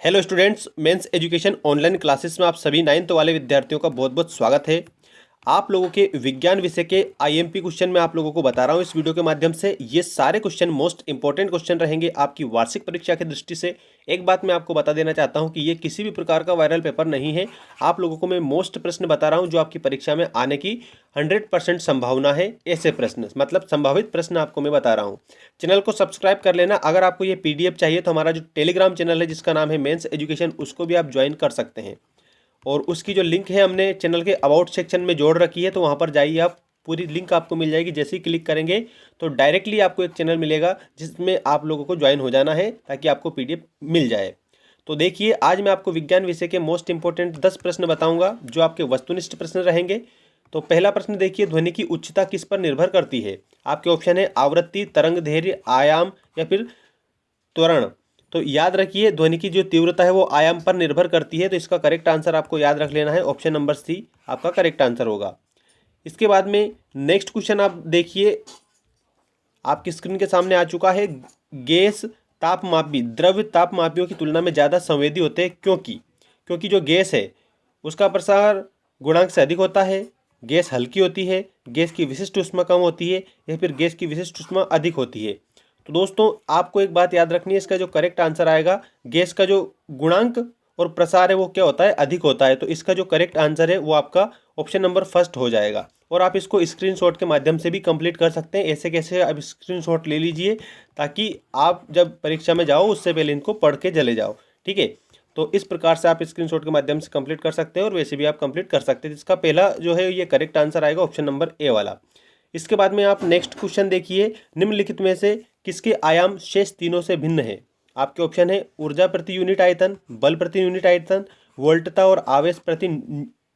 Hello students, men's education online classes में आप सभी 9th वाले विद्यार्थियों का बहुत बहुत स्वागत है। आप लोगों के विज्ञान विषय के आईएमपी क्वेश्चन मैं आप लोगों को बता रहा हूं इस वीडियो के माध्यम से। ये सारे क्वेश्चन मोस्ट इंपॉर्टेंट क्वेश्चन रहेंगे आपकी वार्षिक परीक्षा की दृष्टि से। एक बात मैं आपको बता देना चाहता हूं कि ये किसी भी प्रकार का वायरल पेपर नहीं है। आप लोगों को मैं मोस्ट प्रश्न बता रहा हूँ जो आपकी परीक्षा में आने की 100% संभावना है। ऐसे प्रश्न मतलब संभावित प्रश्न आपको मैं बता रहा हूँ। चैनल को सब्सक्राइब कर लेना। अगर आपको ये पीडीएफ चाहिए तो हमारा जो टेलीग्राम चैनल है जिसका नाम है मेंस एजुकेशन, उसको भी आप ज्वाइन कर सकते हैं और उसकी जो लिंक है हमने चैनल के अबाउट सेक्शन में जोड़ रखी है, तो वहाँ पर जाइए आप, पूरी लिंक आपको मिल जाएगी। जैसे ही क्लिक करेंगे तो डायरेक्टली आपको एक चैनल मिलेगा जिसमें आप लोगों को ज्वाइन हो जाना है ताकि आपको पीडीएफ मिल जाए। तो देखिए, आज मैं आपको विज्ञान विषय के मोस्ट इंपॉर्टेंट 10 प्रश्न बताऊंगा जो आपके वस्तुनिष्ठ प्रश्न रहेंगे। तो पहला प्रश्न देखिए, ध्वनि की उच्चता किस पर निर्भर करती है? आपके ऑप्शन है आवृत्ति, तरंग दैर्घ्य, आयाम या फिर त्वरण। तो याद रखिए, ध्वनि की जो तीव्रता है वो आयाम पर निर्भर करती है। तो इसका करेक्ट आंसर आपको याद रख लेना है, ऑप्शन नंबर सी आपका करेक्ट आंसर होगा। इसके बाद में नेक्स्ट क्वेश्चन आप देखिए, आपकी स्क्रीन के सामने आ चुका है। गैस तापमापी द्रव्य तापमापियों की तुलना में ज़्यादा संवेदी होते हैं क्योंकि जो गैस है उसका प्रसार गुणांक से अधिक होता है, गैस हल्की होती है, गैस की विशिष्ट ऊष्मा कम होती है या फिर गैस की विशिष्ट ऊष्मा अधिक होती है। तो दोस्तों, आपको एक बात याद रखनी है, इसका जो करेक्ट आंसर आएगा, गैस का जो गुणांक और प्रसार है वो क्या होता है, अधिक होता है। तो इसका जो करेक्ट आंसर है वो आपका ऑप्शन नंबर फर्स्ट हो जाएगा। और आप इसको स्क्रीनशॉट के माध्यम से भी कंप्लीट कर सकते हैं। ऐसे कैसे, आप स्क्रीनशॉट ले लीजिए ताकि आप जब परीक्षा में जाओ उससे पहले इनको पढ़ के चले जाओ, ठीक है। तो इस प्रकार से आप स्क्रीनशॉट के माध्यम से कंप्लीट कर सकते हैं और वैसे भी आप कंप्लीट कर सकते हैं। इसका पहला जो है ये करेक्ट आंसर आएगा, ऑप्शन नंबर ए वाला। इसके बाद में आप नेक्स्ट क्वेश्चन देखिए, निम्नलिखित में से किसके आयाम शेष तीनों से भिन्न है? आपके ऑप्शन है ऊर्जा प्रति यूनिट आयतन, बल प्रति यूनिट आयतन, वोल्टता और आवेश प्रति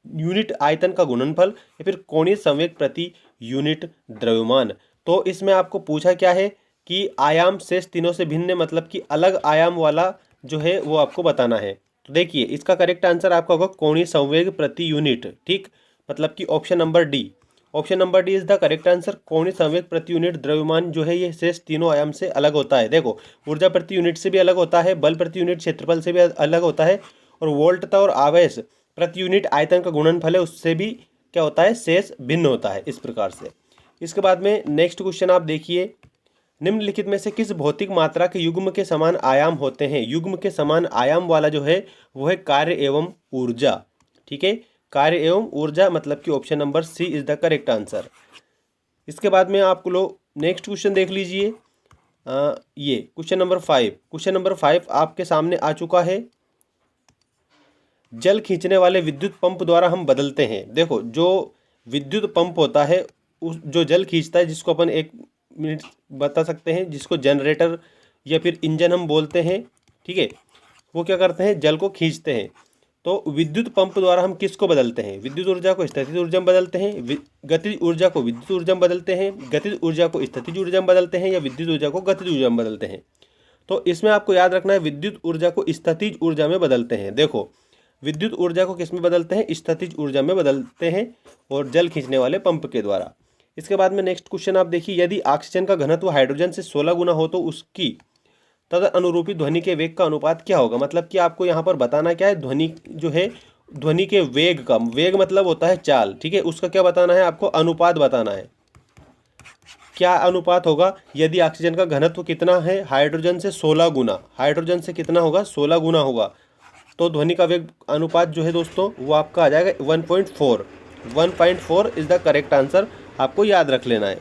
यूनिट आयतन का गुणनफल या फिर कोणीय संवेग प्रति यूनिट द्रव्यमान। तो इसमें आपको पूछा क्या है कि आयाम शेष तीनों से भिन्न, मतलब कि अलग आयाम वाला जो है वो आपको बताना है। तो देखिए, इसका करेक्ट आंसर आपका होगा कोणीय संवेग प्रति यूनिट, ठीक, मतलब कि option number D. Option number D is the correct answer. कोणीय संवेग प्रति यूनिट द्रव्यमान जो है ये शेष तीनों आयाम से अलग होता है। देखो, ऊर्जा प्रति यूनिट से भी अलग होता है, बल प्रति यूनिट क्षेत्रफल से भी अलग होता है, और वोल्टता और आवेश प्रति यूनिट आयतन का गुणनफल है उससे भी क्या होता है, शेष भिन्न होता है, इस प्रकार से। इसके बाद में नेक्स्ट क्वेश्चन आप देखिए, निम्नलिखित में से किस भौतिक मात्रा के युग्म के समान आयाम होते हैं? युग्म के समान आयाम वाला जो है वो है कार्य एवं ऊर्जा, ठीक है। कार्य एवं ऊर्जा, मतलब कि option number C is the correct answer. इसके बाद में आप लोग नेक्स्ट क्वेश्चन देख लीजिए, ये क्वेश्चन नंबर 5। क्वेश्चन नंबर 5 आपके सामने आ चुका है। जल खींचने वाले विद्युत पंप द्वारा हम बदलते हैं। देखो, जो विद्युत पंप होता है उस जो जल खींचता है, जिसको अपन एक मिनट बता सकते हैं, जिसको जनरेटर या फिर इंजन हम बोलते हैं, ठीक है, वो क्या करते हैं, जल को खींचते हैं। तो विद्युत पंप द्वारा हम किसको बदलते हैं? विद्युत ऊर्जा को स्थितिज ऊर्जा में बदलते हैं, गतिज ऊर्जा को विद्युत ऊर्जा में बदलते हैं, गतिज ऊर्जा को स्थितिज ऊर्जा में बदलते हैं, या विद्युत ऊर्जा को गतिज ऊर्जा में बदलते हैं। तो इसमें आपको याद रखना है, विद्युत ऊर्जा को स्थितिज ऊर्जा में बदलते हैं। देखो, विद्युत ऊर्जा को किस में बदलते हैं? स्थितिज ऊर्जा में बदलते हैं, और जल खींचने वाले पंप के द्वारा। इसके बाद में नेक्स्ट क्वेश्चन आप देखिए, यदि ऑक्सीजन का घनत्व हाइड्रोजन से 16 गुना हो तो उसकी तद अनुरूपी ध्वनि के वेग का अनुपात क्या होगा? मतलब कि आपको यहाँ पर बताना क्या है, ध्वनि जो है, ध्वनि के वेग का, वेग मतलब होता है चाल, ठीक है, उसका क्या बताना है आपको, अनुपात बताना है। क्या अनुपात होगा? यदि ऑक्सीजन का घनत्व कितना है, हाइड्रोजन से 16 गुना, हाइड्रोजन से कितना होगा, 16 गुना होगा, तो ध्वनि का वेग अनुपात जो है दोस्तों वो आपका आ जाएगा 1.4। 1.4 इज द करेक्ट आंसर, आपको याद रख लेना है।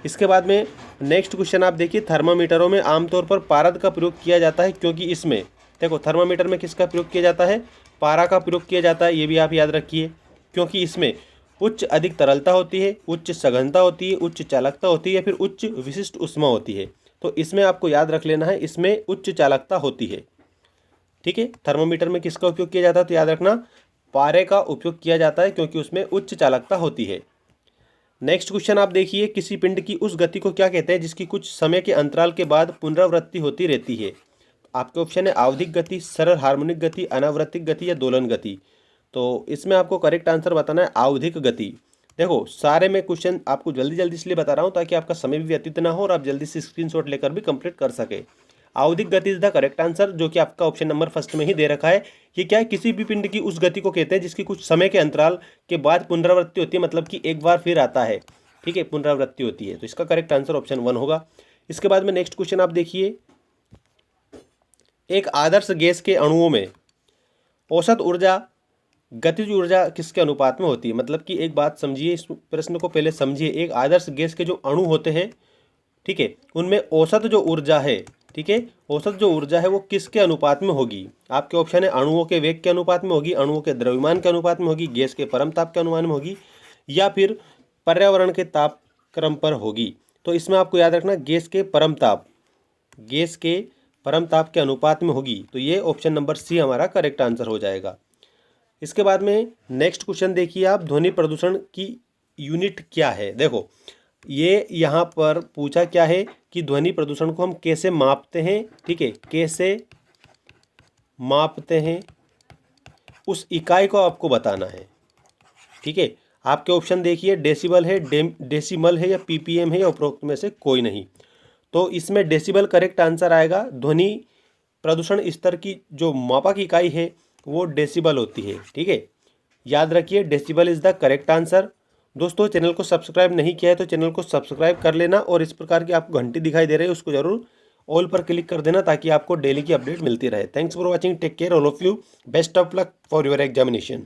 इसके बाद में नेक्स्ट क्वेश्चन आप देखिए, थर्मामीटरों में आमतौर पर पारद का प्रयोग किया जाता है क्योंकि इसमें, देखो, थर्मामीटर में किसका प्रयोग किया जाता है? पारा का प्रयोग किया जाता है, ये भी आप याद रखिए, क्योंकि इसमें उच्च अधिक तरलता होती है, उच्च सघनता होती है, उच्च चालकता होती है, या फिर उच्च विशिष्ट ऊष्मा होती है। तो इसमें आपको याद रख लेना है, इसमें उच्च चालकता होती है, ठीक है। थर्मामीटर में किसका उपयोग किया जाता है? तो याद रखना, पारे का उपयोग किया जाता है क्योंकि उसमें उच्च चालकता होती है। नेक्स्ट क्वेश्चन आप देखिए, किसी पिंड की उस गति को क्या कहते हैं जिसकी कुछ समय के अंतराल के बाद पुनरावृत्ति होती रहती है? आपके ऑप्शन है आवधिक गति, सरल हार्मोनिक गति, अनावृत्तिक गति या दोलन गति। तो इसमें आपको करेक्ट आंसर बताना है आवधिक गति। देखो, सारे में क्वेश्चन आपको जल्दी जल्दी इसलिए बता रहा हूँ ताकि आपका समय भी व्यतीत ना हो और आप जल्दी से स्क्रीनशॉट लेकर भी कंप्लीट कर सके। आवधिक गति इज द करेक्ट आंसर, जो कि आपका ऑप्शन नंबर फर्स्ट में ही दे रखा है। ये क्या है, किसी भी पिंड की उस गति को कहते हैं जिसकी कुछ समय के अंतराल के बाद पुनरावृत्ति होती है, मतलब कि एक बार फिर आता है, ठीक है, पुनरावृत्ति होती है। तो इसका करेक्ट आंसर ऑप्शन 1 होगा। इसके बाद में नेक्स्ट क्वेश्चन आप देखिए, एक आदर्श गैस के अणुओं में औसत ऊर्जा गतिज ऊर्जा किसके अनुपात में होती है। मतलब कि एक बात समझिए, इस प्रश्न को पहले समझिए। एक आदर्श गैस के जो अणु होते हैं, ठीक है, उनमें औसत जो ऊर्जा है, ठीक है, औसत जो ऊर्जा है वो किसके अनुपात में होगी। आपके ऑप्शन है अणुओं के वेग के अनुपात में होगी, अणुओं के द्रव्यमान के अनुपात में होगी, गैस के परमताप के अनुमान में होगी, या फिर पर्यावरण के तापक्रम पर होगी। तो इसमें आपको याद रखना गैस के परमताप, गैस के परमताप के अनुपात में होगी। तो ये ऑप्शन नंबर सी हमारा करेक्ट आंसर हो जाएगा। इसके बाद में नेक्स्ट क्वेश्चन देखिए आप, ध्वनि प्रदूषण की यूनिट क्या है। देखो ये यहाँ पर पूछा क्या है कि ध्वनि प्रदूषण को हम कैसे मापते हैं, ठीक है, कैसे मापते हैं, उस इकाई को आपको बताना है, ठीक है। आपके ऑप्शन देखिए, डेसिबल है, डेसिमल है, या पीपीएम है, या उपरोक्त में से कोई नहीं। तो इसमें डेसिबल करेक्ट आंसर आएगा। ध्वनि प्रदूषण स्तर की जो मापक इकाई है वो डेसिबल होती है, ठीक है, याद रखिए decibel is the correct answer. दोस्तों चैनल को सब्सक्राइब नहीं किया है तो चैनल को सब्सक्राइब कर लेना, और इस प्रकार की आपको घंटी दिखाई दे रही है उसको जरूर ऑल पर क्लिक कर देना ताकि आपको डेली की अपडेट मिलती रहे। Thanks for watching, take care all of you, best of luck for your examination.